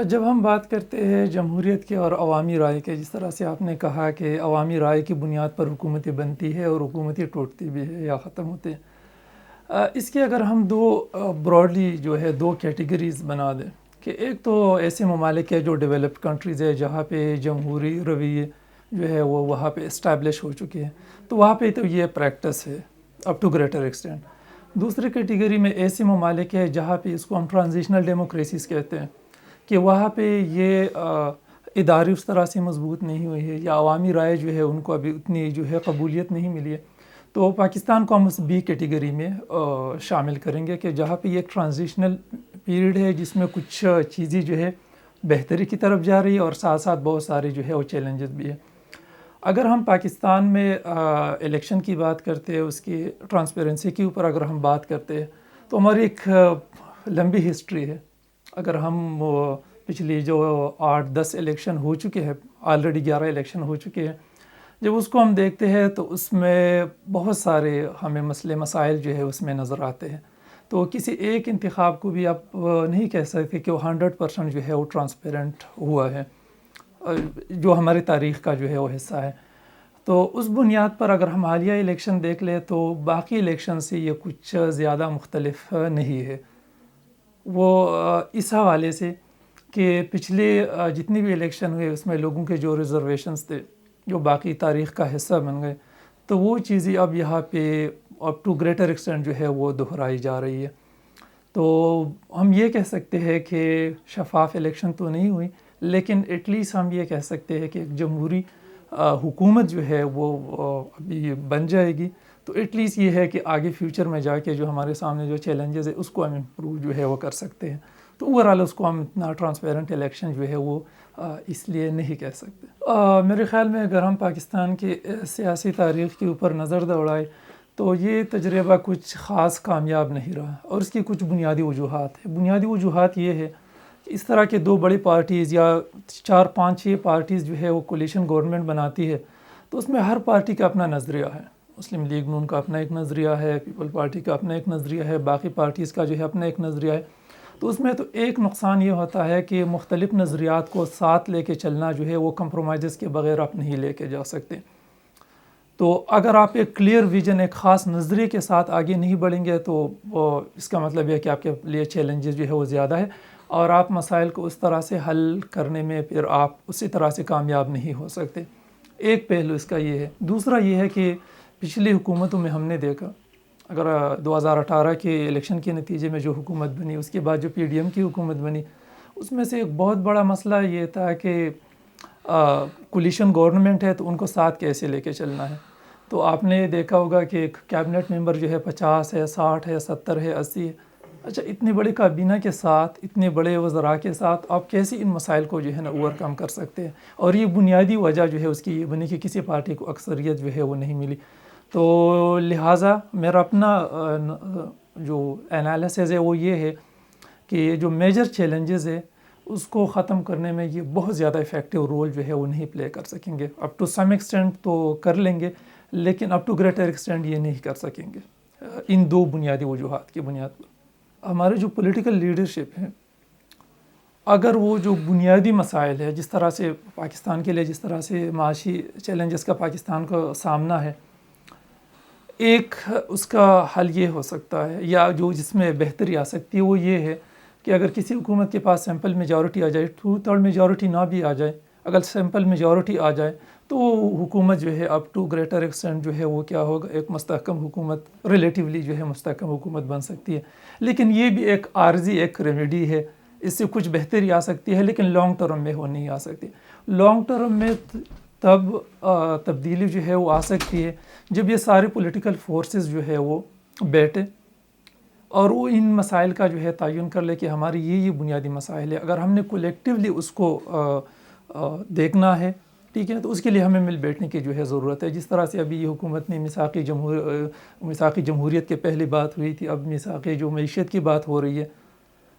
جب ہم بات کرتے ہیں جمہوریت کے اور عوامی رائے کے، جس طرح سے آپ نے کہا کہ عوامی رائے کی بنیاد پر حکومتیں بنتی ہے اور حکومتیں ٹوٹتی بھی ہے یا ختم ہوتے ہیں، اس کے اگر ہم دو براڈلی جو ہے دو کیٹیگریز بنا دیں کہ ایک تو ایسے ممالک ہے جو ڈیولپڈ کنٹریز ہے جہاں پہ جمہوری رویے جو ہے وہ وہاں پہ اسٹیبلش ہو چکے ہیں، تو وہاں پہ تو یہ پریکٹس ہے اپ ٹو گریٹر ایکسٹینٹ۔ دوسری کیٹیگری میں ایسے ممالک ہے جہاں پہ اس کو ہم ٹرانزیشنل ڈیموکریسیز کہتے ہیں کہ وہاں پہ یہ ادارے اس طرح سے مضبوط نہیں ہوئی ہے یا عوامی رائے جو ہے ان کو ابھی اتنی جو ہے قبولیت نہیں ملی ہے، تو پاکستان کو ہم اس بی کیٹیگری میں شامل کریں گے کہ جہاں پہ یہ ایک ٹرانزیشنل پیریڈ ہے جس میں کچھ چیزیں جو ہے بہتری کی طرف جا رہی ہے اور ساتھ ساتھ بہت سارے جو ہے وہ چیلنجز بھی ہیں۔ اگر ہم پاکستان میں الیکشن کی بات کرتے ہیں، اس کی ٹرانسپیرنسی کے اوپر اگر ہم بات کرتے ہیں تو ہماری ایک لمبی ہسٹری ہے۔ اگر ہم پچھلی جو 8-10 الیکشن ہو چکے ہیں، آلریڈی 11 الیکشن ہو چکے ہیں، جب اس کو ہم دیکھتے ہیں تو اس میں بہت سارے ہمیں مسئلے مسائل جو ہے اس میں نظر آتے ہیں۔ تو کسی ایک انتخاب کو بھی آپ نہیں کہہ سکتے کہ وہ 100% جو ہے وہ ٹرانسپیرنٹ ہوا ہے، جو ہماری تاریخ کا جو ہے وہ حصہ ہے۔ تو اس بنیاد پر اگر ہم حالیہ الیکشن دیکھ لیں تو باقی الیکشن سے یہ کچھ زیادہ مختلف نہیں ہے، وہ اس حوالے سے کہ پچھلے جتنی بھی الیکشن ہوئے اس میں لوگوں کے جو ریزرویشنز تھے جو باقی تاریخ کا حصہ بن گئے، تو وہ چیزیں اب یہاں پہ اپ ٹو گریٹر ایکسٹینٹ جو ہے وہ دہرائی جا رہی ہے۔ تو ہم یہ کہہ سکتے ہیں کہ شفاف الیکشن تو نہیں ہوئی، لیکن ایٹ لیسٹ ہم یہ کہہ سکتے ہیں کہ ایک جمہوری حکومت جو ہے وہ ابھی بن جائے گی، تو ایٹ لیسٹ یہ ہے کہ آگے فیوچر میں جا کے جو ہمارے سامنے جو چیلنجز ہے اس کو ہم امپروو جو ہے وہ کر سکتے ہیں۔ تو اوورآل اس کو ہم اتنا ٹرانسپیرنٹ الیکشن جو ہے وہ اس لیے نہیں کہہ سکتے۔ میرے خیال میں اگر ہم پاکستان کی سیاسی تاریخ کے اوپر نظر دوڑائیں تو یہ تجربہ کچھ خاص کامیاب نہیں رہا، اور اس کی کچھ بنیادی وجوہات ہیں۔ بنیادی وجوہات یہ ہے کہ اس طرح کے دو بڑی پارٹیز یا 4-5-6 پارٹیز جو ہے وہ کولیشن گورنمنٹ بناتی ہے، تو اس میں ہر پارٹی کا اپنا نظریہ ہے۔ مسلم لیگ نون کا اپنا ایک نظریہ ہے، پیپل پارٹی کا اپنا ایک نظریہ ہے، باقی پارٹیز کا جو ہے اپنا ایک نظریہ ہے۔ تو اس میں تو ایک نقصان یہ ہوتا ہے کہ مختلف نظریات کو ساتھ لے کے چلنا جو ہے وہ کمپرومائزز کے بغیر آپ نہیں لے کے جا سکتے۔ تو اگر آپ ایک کلیئر ویژن، ایک خاص نظریے کے ساتھ آگے نہیں بڑھیں گے تو اس کا مطلب یہ ہے کہ آپ کے لیے چیلنجز جو ہے وہ زیادہ ہے، اور آپ مسائل کو اس طرح سے حل کرنے میں پھر آپ اسی طرح سے کامیاب نہیں ہو سکتے۔ ایک پہلو اس کا یہ ہے۔ دوسرا یہ ہے کہ پچھلی حکومتوں میں ہم نے دیکھا، اگر 2018 کے الیکشن کے نتیجے میں جو حکومت بنی، اس کے بعد جو پی ڈی ایم کی حکومت بنی، اس میں سے ایک بہت بڑا مسئلہ یہ تھا کہ کولیشن گورنمنٹ ہے تو ان کو ساتھ کیسے لے کے چلنا ہے۔ تو آپ نے دیکھا ہوگا کہ ایک کیبنٹ ممبر جو ہے 50 ہے، 60 ہے، 70 ہے، 80 ہے۔ اچھا، اتنے بڑے کابینہ کے ساتھ، اتنے بڑے وزراء کے ساتھ آپ کیسے ان مسائل کو جو ہے نا اوور کم کر سکتے ہیں؟ اور یہ بنیادی وجہ جو ہے اس کی یہ بنی کہ کسی پارٹی کو اکثریت جو ہے وہ نہیں ملی۔ تو لہٰذا میرا اپنا جو انالیسز ہے وہ یہ ہے کہ یہ جو میجر چیلنجز ہے اس کو ختم کرنے میں یہ بہت زیادہ افیکٹو رول جو ہے وہ نہیں پلے کر سکیں گے۔ اپ ٹو سم ایکسٹینٹ تو کر لیں گے، لیکن اپ ٹو گریٹر ایکسٹینٹ یہ نہیں کر سکیں گے، ان دو بنیادی وجوہات کی بنیاد پر۔ ہمارے جو پولیٹیکل لیڈرشپ ہے، اگر وہ جو بنیادی مسائل ہے، جس طرح سے پاکستان کے لیے جس طرح سے معاشی چیلنجز کا پاکستان کو سامنا ہے، ایک اس کا حل یہ ہو سکتا ہے یا جو جس میں بہتری آ سکتی ہے وہ یہ ہے کہ اگر کسی حکومت کے پاس سمپل میجورٹی آ جائے، 2/3 میجورٹی نہ بھی آ جائے، اگر سمپل میجورٹی آ جائے تو وہ حکومت جو ہے اپ ٹو گریٹر ایکسٹینٹ جو ہے وہ کیا ہوگا، ایک مستحکم حکومت، ریلیٹیولی جو ہے مستحکم حکومت بن سکتی ہے۔ لیکن یہ بھی ایک عارضی ایک ریمیڈی ہے، اس سے کچھ بہتری آ سکتی ہے، لیکن لانگ ٹرم میں وہ نہیں آ سکتی۔ لانگ ٹرم میں تب تبدیلی جو ہے وہ آ سکتی ہے جب یہ سارے پولیٹیکل فورسز جو ہے وہ بیٹھے اور وہ ان مسائل کا جو ہے تعین کر لے کہ ہماری یہ بنیادی مسائل ہے، اگر ہم نے کولیکٹیولی اس کو دیکھنا ہے، ٹھیک ہے، تو اس کے لیے ہمیں مل بیٹھنے کی جو ہے ضرورت ہے۔ جس طرح سے ابھی یہ حکومت نے میثاقی جمہوریت کے پہلی بات ہوئی تھی، اب میثاقی جو معیشت کی بات ہو رہی ہے،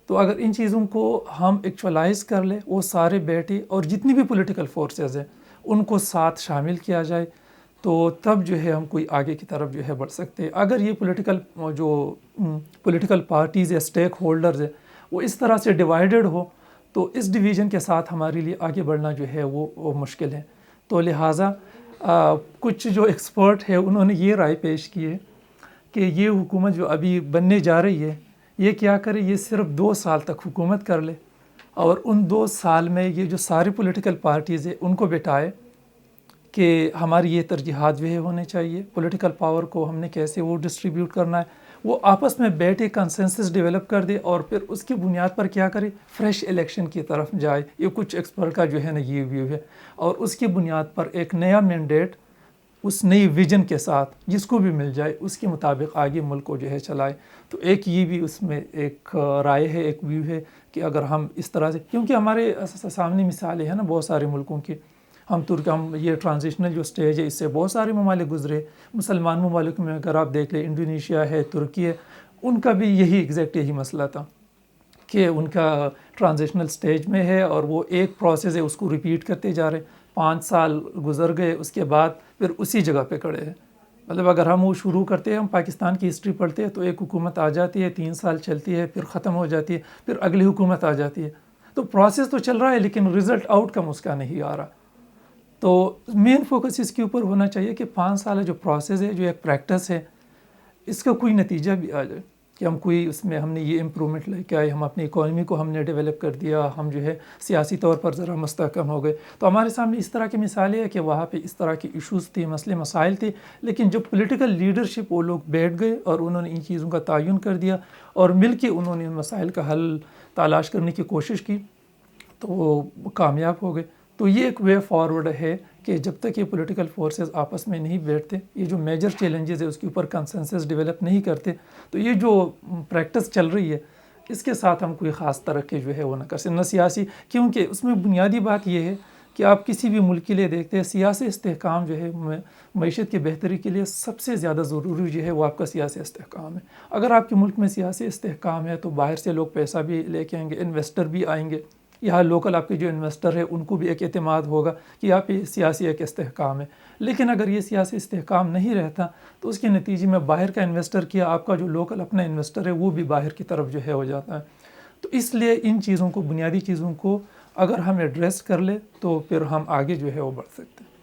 تو اگر ان چیزوں کو ہم ایکچولائز کر لیں، وہ سارے بیٹھے اور جتنی بھی پولیٹیکل فورسز ہیں ان کو ساتھ شامل کیا جائے، تو تب جو ہے ہم کوئی آگے کی طرف جو ہے بڑھ سکتے ہیں۔ اگر یہ پولیٹیکل پارٹیز یا اسٹیک ہولڈرز ہیں وہ اس طرح سے ڈیوائیڈڈ ہو تو اس ڈویژن کے ساتھ ہمارے لیے آگے بڑھنا جو ہے وہ مشکل ہے. تو لہٰذا کچھ جو ایکسپرٹ ہے انہوں نے یہ رائے پیش کی ہے کہ یہ حکومت جو ابھی بننے جا رہی ہے یہ کیا کرے، یہ صرف 2 سال تک حکومت کر لے اور ان 2 سال میں یہ جو ساری پولیٹیکل پارٹیز ہیں ان کو بٹھائے کہ ہماری یہ ترجیحات جو ہے ہونے چاہیے، پولیٹیکل پاور کو ہم نے کیسے وہ ڈسٹریبیوٹ کرنا ہے، وہ آپس میں بیٹھے کنسنسس ڈیولپ کر دے اور پھر اس کی بنیاد پر کیا کرے، فریش الیکشن کی طرف جائے. یہ کچھ ایکسپرٹ کا جو ہے نا یہ ویو ہے، اور اس کی بنیاد پر ایک نیا مینڈیٹ اس نئی ویژن کے ساتھ جس کو بھی مل جائے اس کے مطابق آگے ملک کو جو ہے چلائے. تو ایک یہ بھی اس میں ایک رائے ہے، ایک ویو ہے کہ اگر ہم اس طرح سے، کیونکہ ہمارے سامنے مثالیں ہیں نا بہت سارے ملکوں کی، ہم یہ ٹرانزیشنل جو سٹیج ہے اس سے بہت سارے ممالک گزرے. مسلمان ممالک میں اگر آپ دیکھ لیں، انڈونیشیا ہے، ترکی ہے، ان کا بھی یہی مسئلہ تھا کہ ان کا ٹرانزیشنل سٹیج میں ہے اور وہ ایک پروسیس ہے اس کو ریپیٹ کرتے جا رہے. 5 سال گزر گئے، اس کے بعد پھر اسی جگہ پہ کھڑے ہیں. مطلب اگر ہم وہ شروع کرتے ہیں، ہم پاکستان کی ہسٹری پڑھتے ہیں تو ایک حکومت آ جاتی ہے، 3 سال چلتی ہے، پھر ختم ہو جاتی ہے، پھر اگلی حکومت آ جاتی ہے. تو پروسیس تو چل رہا ہے لیکن رزلٹ آؤٹ کم اس کا نہیں آ رہا. تو مین فوکس اس کے اوپر ہونا چاہیے کہ 5 سال جو پروسیس ہے، جو ایک پریکٹس ہے، اس کا کوئی نتیجہ بھی آ جائے کہ ہم کوئی اس میں ہم نے یہ امپرومنٹ لے کے آئے، ہم اپنی اکانومی کو ہم نے ڈیولپ کر دیا، ہم جو ہے سیاسی طور پر ذرا مستحکم ہو گئے. تو ہمارے سامنے اس طرح کی مثالیں ہیں کہ وہاں پہ اس طرح کی ایشوز تھی، مسئلے مسائل تھے، لیکن جو پولیٹیکل لیڈرشپ وہ لوگ بیٹھ گئے اور انہوں نے ان چیزوں کا تعین کر دیا اور مل کے انہوں نے ان مسائل کا حل تلاش کرنے کی کوشش کی تو وہ کامیاب ہو گئے. تو یہ ایک وے فارورڈ ہے کہ جب تک یہ پولیٹیکل فورسز آپس میں نہیں بیٹھتے، یہ جو میجر چیلنجز ہے اس کے اوپر کنسنسس ڈیولپ نہیں کرتے، تو یہ جو پریکٹس چل رہی ہے اس کے ساتھ ہم کوئی خاص ترقی جو ہے وہ نہ کر سکتے، نہ سیاسی. کیونکہ اس میں بنیادی بات یہ ہے کہ آپ کسی بھی ملک کے لیے دیکھتے ہیں، سیاسی استحکام جو ہے معیشت کی بہتری کے لیے سب سے زیادہ ضروری جو ہے وہ آپ کا سیاسی استحکام ہے. اگر آپ کے ملک میں سیاسی استحکام ہے تو باہر سے لوگ پیسہ بھی لے کے آئیں گے، انویسٹر بھی آئیں گے، یہاں لوکل آپ کے جو انویسٹر ہے ان کو بھی ایک اعتماد ہوگا کہ آپ یہ سیاسی ایک استحکام ہے. لیکن اگر یہ سیاسی استحکام نہیں رہتا تو اس کے نتیجے میں باہر کا انویسٹر کیا آپ کا جو لوکل اپنا انویسٹر ہے وہ بھی باہر کی طرف جو ہے ہو جاتا ہے. تو اس لیے ان چیزوں کو، بنیادی چیزوں کو اگر ہم ایڈریس کر لیں تو پھر ہم آگے جو ہے وہ بڑھ سکتے ہیں.